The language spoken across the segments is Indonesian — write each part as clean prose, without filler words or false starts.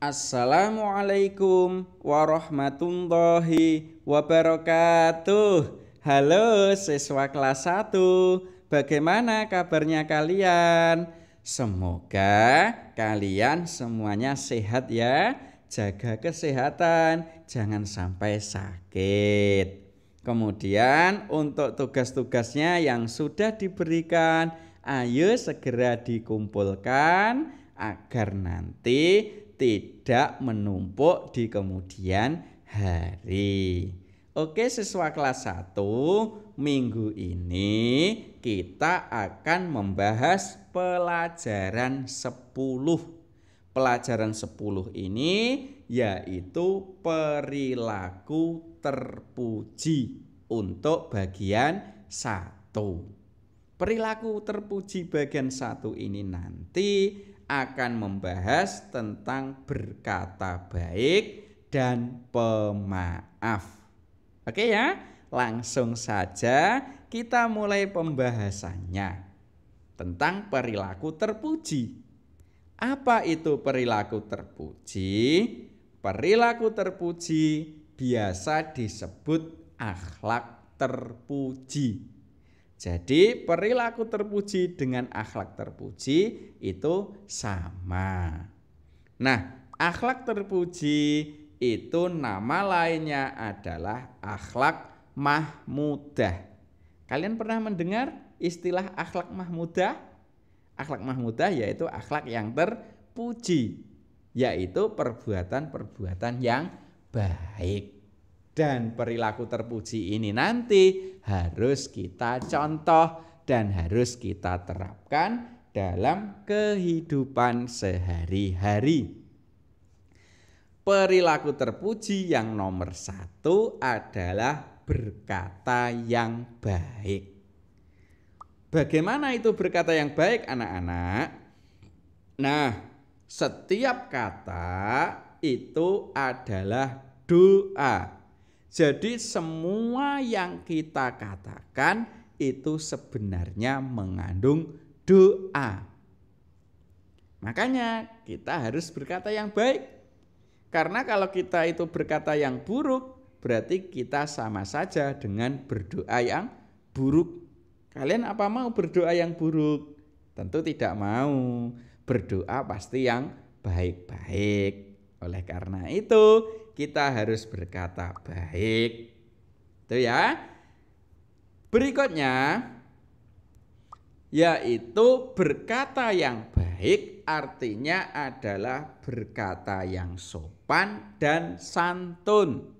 Assalamualaikum warahmatullahi wabarakatuh. Halo siswa kelas 1, bagaimana kabarnya kalian? Semoga kalian semuanya sehat ya. Jaga kesehatan, jangan sampai sakit. Kemudian untuk tugas-tugasnya yang sudah diberikan, ayo segera dikumpulkan agar nanti tidak menumpuk di kemudian hari. Oke siswa kelas 1, minggu ini kita akan membahas pelajaran 10. Pelajaran 10 ini yaitu perilaku terpuji untuk bagian 1. Perilaku terpuji bagian 1 ini nanti akan membahas tentang berkata baik dan pemaaf. Oke ya, langsung saja kita mulai pembahasannya tentang perilaku terpuji. Apa itu perilaku terpuji? Perilaku terpuji biasa disebut akhlak terpuji. Jadi perilaku terpuji dengan akhlak terpuji itu sama. Nah, akhlak terpuji itu nama lainnya adalah akhlak mahmudah. Kalian pernah mendengar istilah akhlak mahmudah? Akhlak mahmudah yaitu akhlak yang terpuji, yaitu perbuatan-perbuatan yang baik. Dan perilaku terpuji ini nanti harus kita contoh dan harus kita terapkan dalam kehidupan sehari-hari. Perilaku terpuji yang nomor 1 adalah berkata yang baik. Bagaimana itu berkata yang baik anak-anak? Nah, setiap kata itu adalah doa. Jadi semua yang kita katakan itu sebenarnya mengandung doa. Makanya kita harus berkata yang baik. Karena kalau kita itu berkata yang buruk, berarti kita sama saja dengan berdoa yang buruk. Kalian apa mau berdoa yang buruk? Tentu tidak mau. Berdoa pasti yang baik-baik. Oleh karena itu, kita harus berkata baik. Itu ya. Berikutnya yaitu berkata yang baik artinya adalah berkata yang sopan dan santun.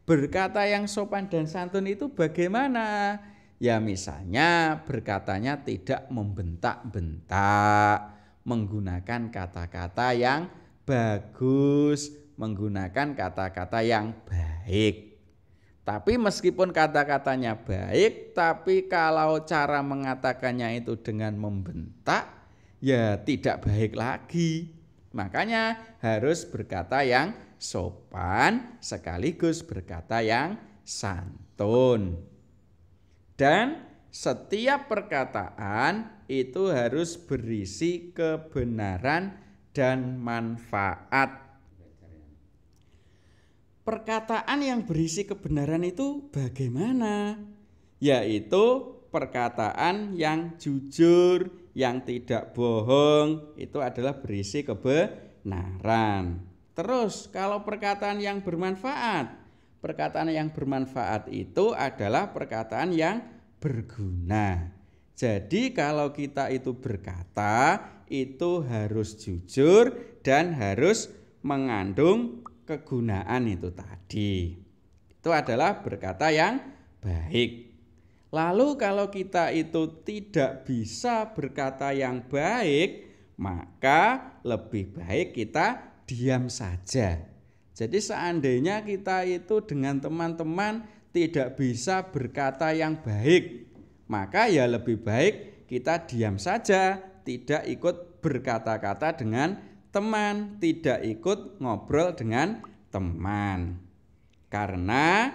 Berkata yang sopan dan santun itu bagaimana? Ya misalnya berkatanya tidak membentak-bentak, menggunakan kata-kata yang bagus, menggunakan kata-kata yang baik. Tapi meskipun kata-katanya baik, tapi kalau cara mengatakannya itu dengan membentak, ya tidak baik lagi. Makanya harus berkata yang sopan sekaligus berkata yang santun. Dan setiap perkataan itu harus berisi kebenaran dan manfaat. Perkataan yang berisi kebenaran itu bagaimana? Yaitu perkataan yang jujur, yang tidak bohong, itu adalah berisi kebenaran. Terus kalau perkataan yang bermanfaat, perkataan yang bermanfaat itu adalah perkataan yang berguna. Jadi kalau kita itu berkata, itu harus jujur dan harus mengandung kegunaan itu tadi. Itu adalah berkata yang baik. Lalu kalau kita itu tidak bisa berkata yang baik, maka lebih baik kita diam saja. Jadi seandainya kita itu dengan teman-teman tidak bisa berkata yang baik, maka ya lebih baik kita diam saja, tidak ikut berkata-kata dengan teman, tidak ikut ngobrol dengan teman. Karena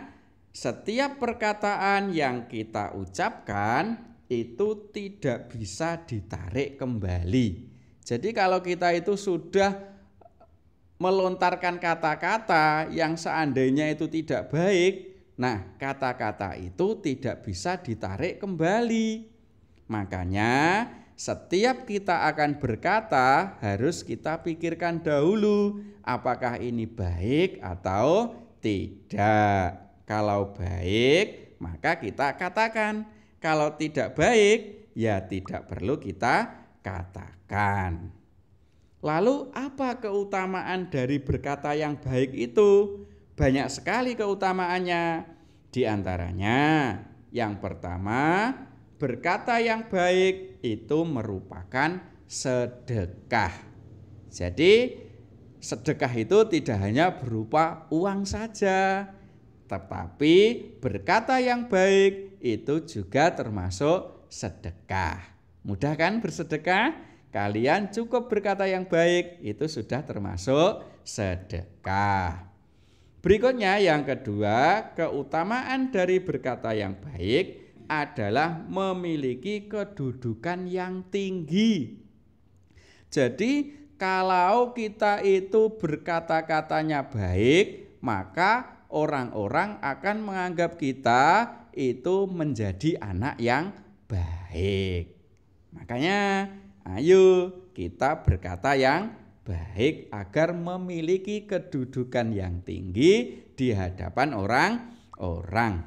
setiap perkataan yang kita ucapkan itu tidak bisa ditarik kembali. Jadi kalau kita itu sudah melontarkan kata-kata yang seandainya itu tidak baik, nah kata-kata itu tidak bisa ditarik kembali. Makanya setiap kita akan berkata harus kita pikirkan dahulu apakah ini baik atau tidak. Kalau baik maka kita katakan, kalau tidak baik ya tidak perlu kita katakan. Lalu apa keutamaan dari berkata yang baik itu? Banyak sekali keutamaannya. Di antaranya yang pertama, berkata yang baik itu merupakan sedekah. Jadi sedekah itu tidak hanya berupa uang saja, tetapi berkata yang baik itu juga termasuk sedekah. Mudah kan bersedekah? Kalian cukup berkata yang baik, itu sudah termasuk sedekah. Berikutnya yang kedua, keutamaan dari berkata yang baik adalah memiliki kedudukan yang tinggi. Jadi kalau kita itu berkata-katanya baik, maka orang-orang akan menganggap kita itu menjadi anak yang baik. Makanya ayo kita berkata yang baik agar memiliki kedudukan yang tinggi di hadapan orang-orang.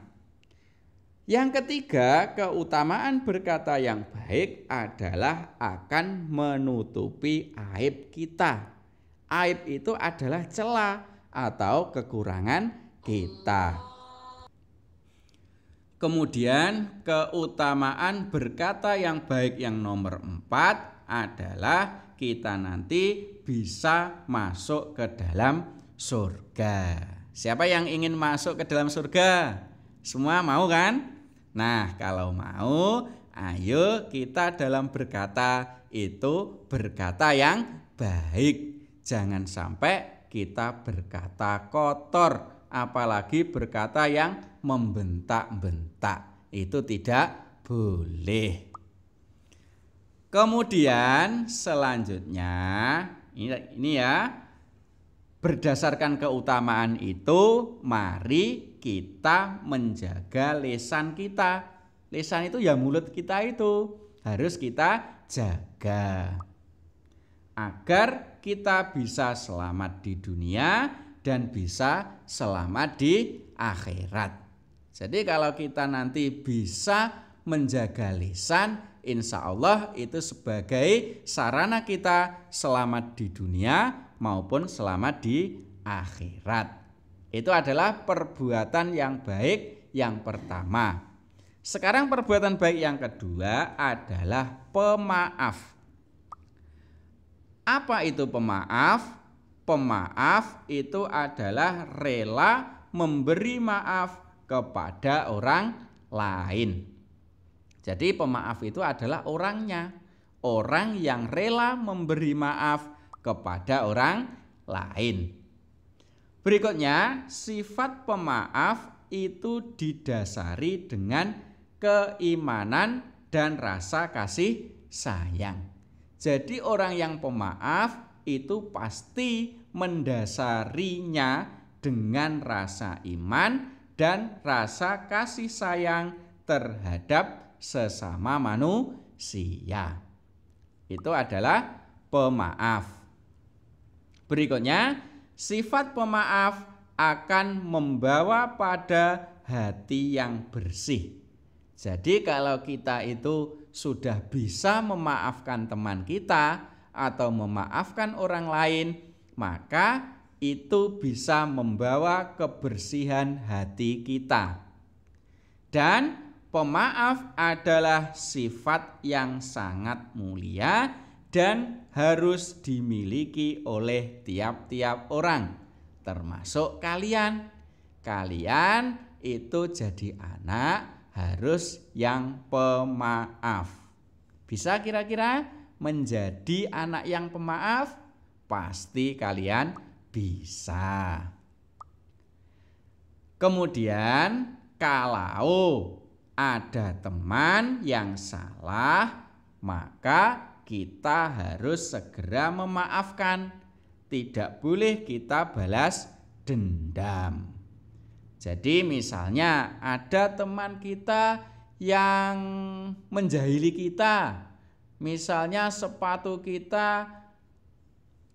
Yang ketiga, keutamaan berkata yang baik adalah akan menutupi aib kita. Aib itu adalah celah atau kekurangan kita. Kemudian keutamaan berkata yang baik yang nomor 4 adalah kita nanti bisa masuk ke dalam surga. Siapa yang ingin masuk ke dalam surga? Semua mau kan? Nah, kalau mau, ayo kita dalam berkata itu berkata yang baik. Jangan sampai kita berkata kotor, apalagi berkata yang membentak-bentak. Itu tidak boleh. Kemudian selanjutnya ini ya, berdasarkan keutamaan itu mari kita menjaga lisan kita. Lisan itu ya mulut kita itu harus kita jaga agar kita bisa selamat di dunia dan bisa selamat di akhirat. Jadi kalau kita nanti bisa menjaga lisan, insya Allah itu sebagai sarana kita selamat di dunia maupun selamat di akhirat. Itu adalah perbuatan yang baik yang pertama. Sekarang perbuatan baik yang kedua adalah pemaaf. Apa itu pemaaf? Pemaaf itu adalah rela memberi maaf kepada orang lain. Jadi pemaaf itu adalah orangnya, orang yang rela memberi maaf kepada orang lain. Berikutnya, sifat pemaaf itu didasari dengan keimanan dan rasa kasih sayang. Jadi orang yang pemaaf itu pasti mendasarinya dengan rasa iman dan rasa kasih sayang terhadap sesama manusia. Itu adalah pemaaf. Berikutnya, sifat pemaaf akan membawa pada hati yang bersih. Jadi kalau kita itu sudah bisa memaafkan teman kita atau memaafkan orang lain, maka itu bisa membawa kebersihan hati kita. Dan pemaaf adalah sifat yang sangat mulia dan harus dimiliki oleh tiap-tiap orang, termasuk kalian. Kalian itu jadi anak harus yang pemaaf. Bisa kira-kira menjadi anak yang pemaaf? Pasti kalian bisa. Kemudian kalau ada teman yang salah, maka kita harus segera memaafkan. tidak boleh kita balas dendam. Jadi misalnya ada teman kita yang menjahili kita. Misalnya sepatu kita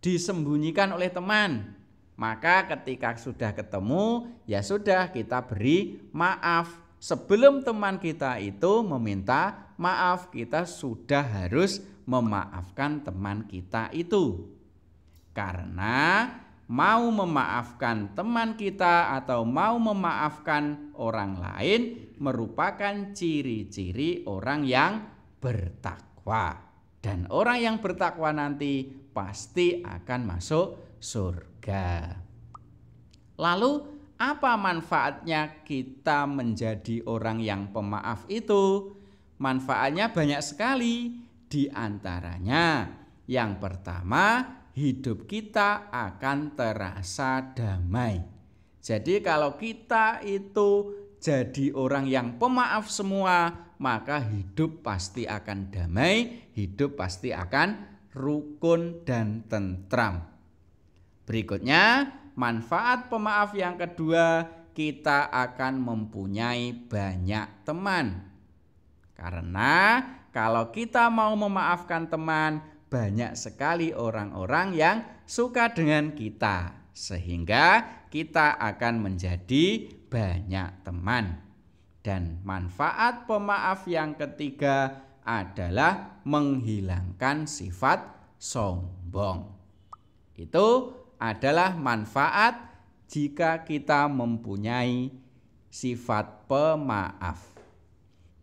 disembunyikan oleh teman. Maka ketika sudah ketemu, ya sudah kita beri maaf. Sebelum teman kita itu meminta maaf, kita sudah harus memaafkan teman kita itu. Karena mau memaafkan teman kita atau mau memaafkan orang lain merupakan ciri-ciri orang yang bertakwa. Dan orang yang bertakwa nanti pasti akan masuk surga. Lalu apa manfaatnya kita menjadi orang yang pemaaf itu? Manfaatnya banyak sekali. Di antaranya yang pertama, hidup kita akan terasa damai. Jadi kalau kita itu jadi orang yang pemaaf semua, maka hidup pasti akan damai, hidup pasti akan rukun dan tentram. Berikutnya, manfaat pemaaf yang kedua, kita akan mempunyai banyak teman. Karena kalau kita mau memaafkan teman, banyak sekali orang-orang yang suka dengan kita, sehingga kita akan menjadi banyak teman. Dan manfaat pemaaf yang ketiga adalah menghilangkan sifat sombong. Itu adalah manfaat jika kita mempunyai sifat pemaaf.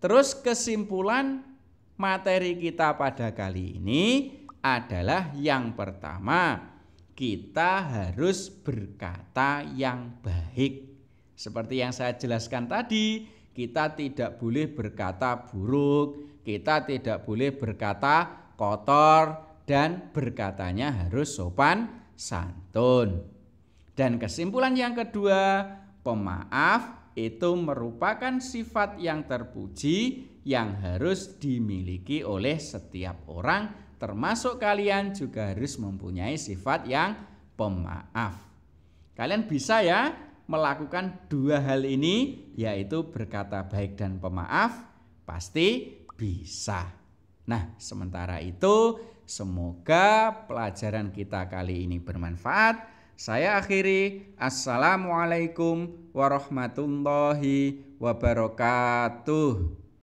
Terus kesimpulan materi kita pada kali ini adalah yang pertama, kita harus berkata yang baik. Seperti yang saya jelaskan tadi, kita tidak boleh berkata buruk, kita tidak boleh berkata kotor, dan berkatanya harus sopan santun. Dan kesimpulan yang kedua, pemaaf itu merupakan sifat yang terpuji yang harus dimiliki oleh setiap orang, termasuk kalian juga harus mempunyai sifat yang pemaaf. Kalian bisa ya melakukan dua hal ini, yaitu berkata baik dan pemaaf, pasti bisa. Nah, sementara itu semoga pelajaran kita kali ini bermanfaat. Saya akhiri. Assalamualaikum warahmatullahi wabarakatuh.